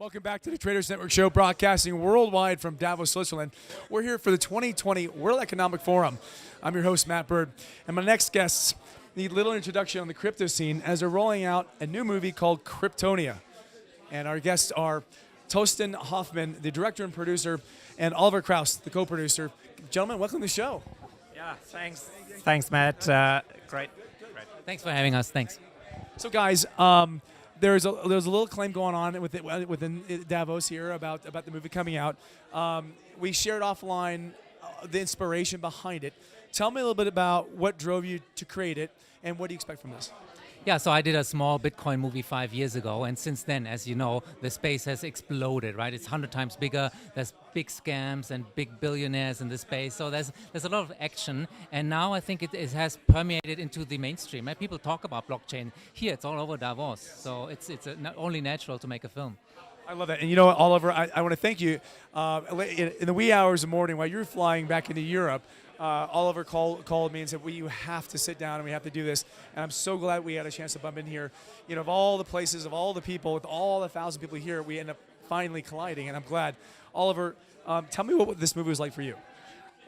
Welcome back to the Traders Network Show, broadcasting worldwide from Davos, Switzerland. We're here for the 2020 World Economic Forum. I'm your host, Matt Bird, and my next guests need little introduction on the crypto scene as they're rolling out a new movie called Cryptopia. And our guests are Torsten Hoffmann, the director and producer, and Oliver Krause, the co-producer. Gentlemen, welcome to the show. Yeah, thanks. Thanks, Matt. Great. Thanks for having us. Thanks. So, guys, there's a little claim going on within Davos here about the movie coming out. We shared offline the inspiration behind it. Tell me a little bit about what drove you to create it, and what do you expect from this? Yeah, so I did a small Bitcoin movie 5 years ago, and since then, as you know, the space has exploded, right? It's 100 times bigger. There's big scams and big billionaires in the space, so there's a lot of action, and now I think it has permeated into the mainstream. Right? People talk about blockchain. Here, it's all over Davos, so it's only natural to make a film. I love that. And you know what, Oliver, I want to thank you. In the wee hours of the morning while you're flying back into Europe, Oliver called me and said, well, you have to sit down and we have to do this. And I'm so glad we had a chance to bump in here. You know, of all the places, of all the people, with all the 1,000 people here, we end up finally colliding, and I'm glad. Oliver, tell me what this movie was like for you.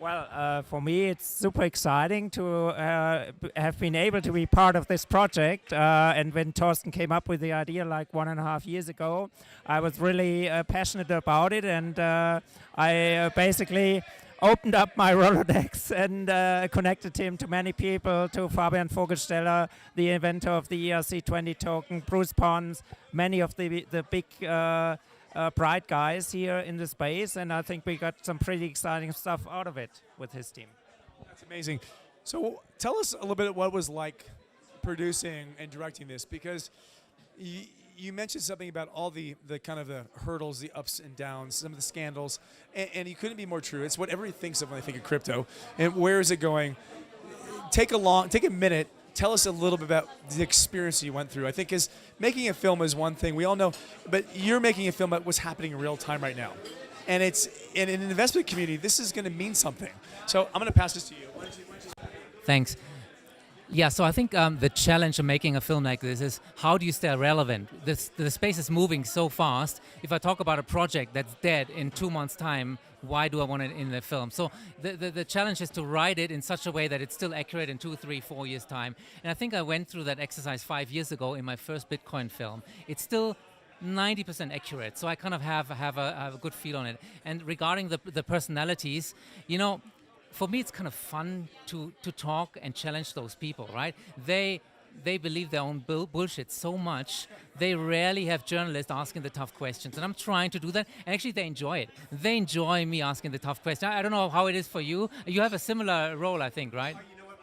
Well, for me, it's super exciting to have been able to be part of this project. And when Torsten came up with the idea like 1.5 years ago, I was really passionate about it, and I basically opened up my Rolodex and connected him to many people, to Fabian Vogelsteller, the inventor of the ERC20 token, Bruce Pons, many of the big bright guys here in the space, and I think we got some pretty exciting stuff out of it with his team. That's amazing. So tell us a little bit what it was like producing and directing this, because you mentioned something about all the kind of the hurdles, the ups and downs, some of the scandals, and you couldn't be more true. It's what everybody thinks of when they think of crypto. And where is it going? Take a minute. Tell us a little bit about the experience you went through. I think making a film is one thing, we all know, but you're making a film about what's happening in real time right now. And it's in an investment community, this is going to mean something. So I'm going to pass this to you. Thanks. Yeah, so I think the challenge of making a film like this is, how do you stay relevant? The space is moving so fast. If I talk about a project that's dead in 2 months' time, why do I want it in the film? So the challenge is to write it in such a way that it's still accurate in 2, 3, 4 years' time. And I think I went through that exercise 5 years ago in my first Bitcoin film. It's still 90% accurate, so I kind of have a good feel on it. And regarding the personalities, you know, for me, it's kind of fun to talk and challenge those people, right? They believe their own bullshit so much, they rarely have journalists asking the tough questions. And I'm trying to do that, and actually they enjoy it. They enjoy me asking the tough questions. I don't know how it is for you. You have a similar role, I think, right? You know what,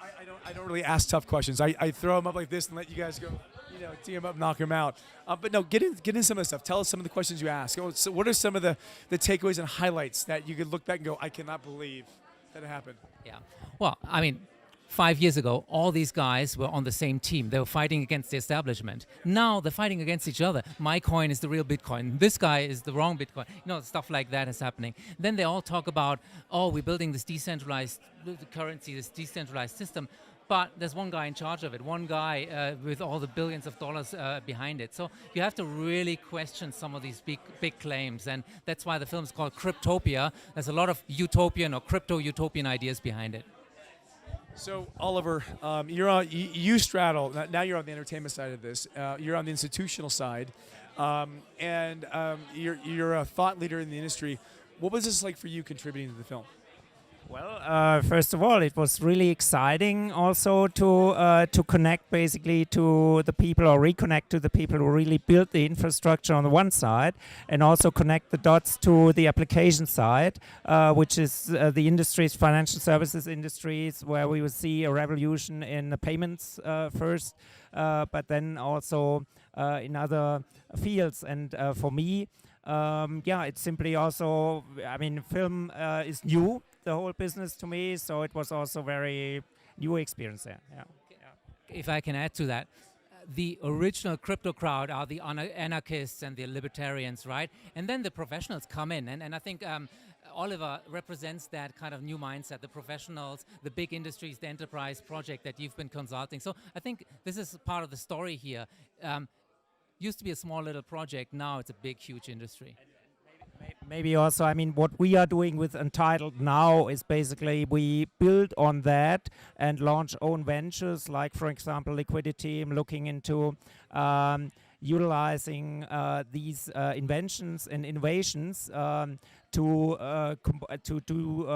I don't really ask tough questions. I throw them up like this and let you guys go, you know, tee them up, knock them out. But no, get in some of the stuff. Tell us some of the questions you ask. So what are some of the takeaways and highlights that you could look back and go, I cannot believe that it happened? Yeah. Well, I mean, 5 years ago, all these guys were on the same team. They were fighting against the establishment. Now they're fighting against each other. My coin is the real Bitcoin. This guy is the wrong Bitcoin. You know, stuff like that is happening. Then they all talk about, oh, we're building this decentralized currency, this decentralized system. But there's one guy in charge of it, one guy with all the billions of dollars behind it. So you have to really question some of these big claims, and that's why the film is called Cryptopia. There's a lot of utopian or crypto-utopian ideas behind it. So Oliver, you straddle, now you're on the entertainment side of this, you're on the institutional side, and you're a thought leader in the industry. What was this like for you contributing to the film? Well, first of all, it was really exciting also to connect basically to the people, or reconnect to the people who really built the infrastructure on the one side, and also connect the dots to the application side, which is the industries, financial services industries, where we will see a revolution in the payments first, but then also in other fields. And for me, yeah, it's simply also, I mean, film is new, the whole business to me, so it was also very new experience there. Yeah. If I can add to that, the original crypto crowd are the anarchists and the libertarians, right? And then the professionals come in, and I think Oliver represents that kind of new mindset, the professionals, the big industries, the enterprise project that you've been consulting. So I think this is part of the story here. Used to be a small little project. Now it's a big, huge industry. Maybe also, I mean, what we are doing with Untitled now is basically we build on that and launch own ventures, like, for example, Liquidity, looking into utilizing these inventions and innovations to do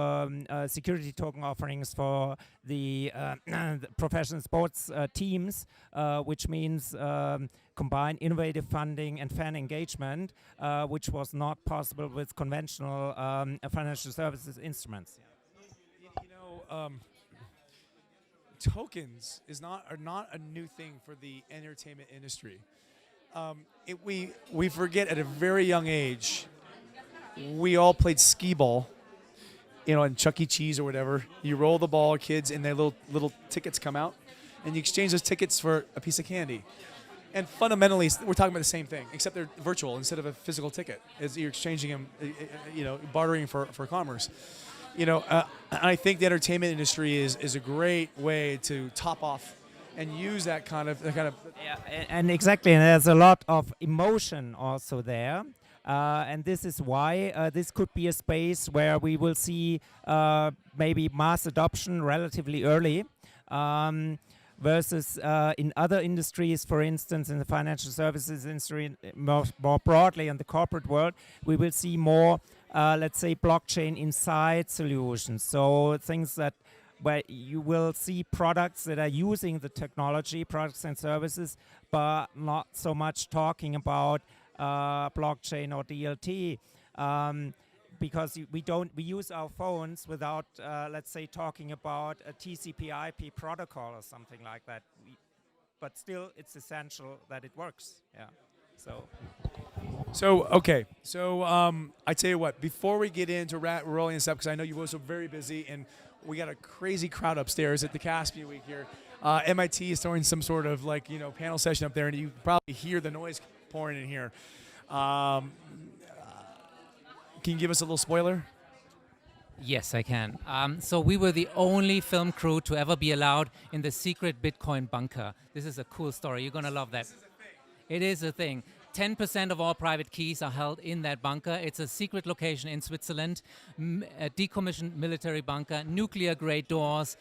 security token offerings for the professional sports teams, which means combine innovative funding and fan engagement, which was not possible with conventional financial services instruments. You know, tokens are not a new thing for the entertainment industry. We forget at a very young age, we all played skee ball, you know, in Chuck E. Cheese or whatever. You roll the ball, kids, and their little tickets come out, and you exchange those tickets for a piece of candy. And fundamentally, we're talking about the same thing, except they're virtual instead of a physical ticket. As you're exchanging them, you know, bartering for commerce. You know, I think the entertainment industry is a great way to top off and use that kind of. Yeah, and exactly, and there's a lot of emotion also there. And this is why this could be a space where we will see maybe mass adoption relatively early. Versus in other industries, for instance, in the financial services industry, more broadly in the corporate world, we will see more, let's say, blockchain inside solutions. So things that where you will see products that are using the technology, products and services, but not so much talking about blockchain or DLT. Because we use our phones without, let's say, talking about a TCP/IP protocol or something like that. But still, it's essential that it works. Yeah. So okay. So I tell you what. Before we get into rolling this up, because I know you were so very busy, and we got a crazy crowd upstairs at the Caspian Week here. MIT is throwing some sort of panel session up there, and you probably hear the noise pouring in here. Can you give us a little spoiler? Yes, I can. So we were the only film crew to ever be allowed in the secret Bitcoin bunker. This is a cool story. You're going to love that. It is a thing. 10% of all private keys are held in that bunker. It's a secret location in Switzerland, a decommissioned military bunker, nuclear-grade doors,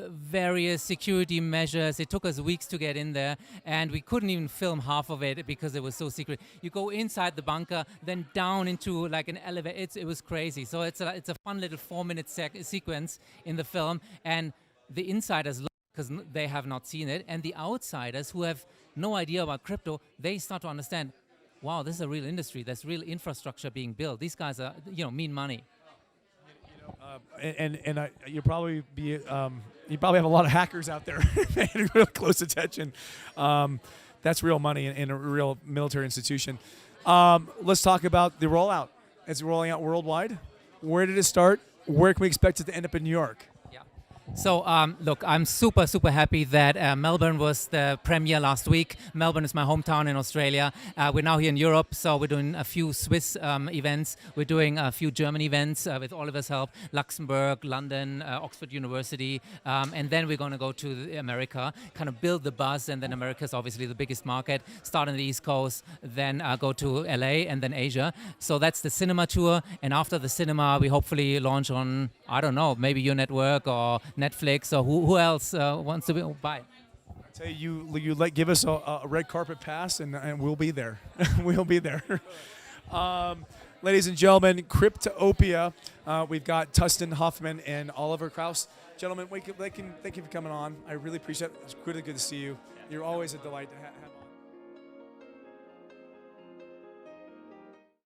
various security measures. It took us weeks to get in there, and we couldn't even film half of it because it was so secret. You go inside the bunker, then down into like an elevator. It was crazy. So it's a fun little 4-minute sequence in the film, and the insiders love it because they have not seen it, and the outsiders who have no idea about crypto, they start to understand, wow, this is a real industry. There's real infrastructure being built. These guys are, mean money. You probably have a lot of hackers out there paying real close attention. That's real money in a real military institution. Let's talk about the rollout. It's rolling out worldwide. Where did it start? Where can we expect it to end up in New York? So, look, I'm super, super happy that Melbourne was the premiere last week. Melbourne is my hometown in Australia. We're now here in Europe, so we're doing a few Swiss events. We're doing a few German events with Oliver's help, Luxembourg, London, Oxford University, and then we're going to go to America, kind of build the buzz, and then America is obviously the biggest market. Start on the East Coast, then go to LA, and then Asia. So that's the cinema tour, and after the cinema, we hopefully launch on, I don't know, maybe your network or Netflix, or who else wants to buy? I tell you, give us a red carpet pass, and we'll be there. We'll be there. Ladies and gentlemen, Cryptopia. We've got Torsten Hoffmann and Oliver Krause. Gentlemen, thank you for coming on. I really appreciate it. It's really good to see you. You're always a delight to have.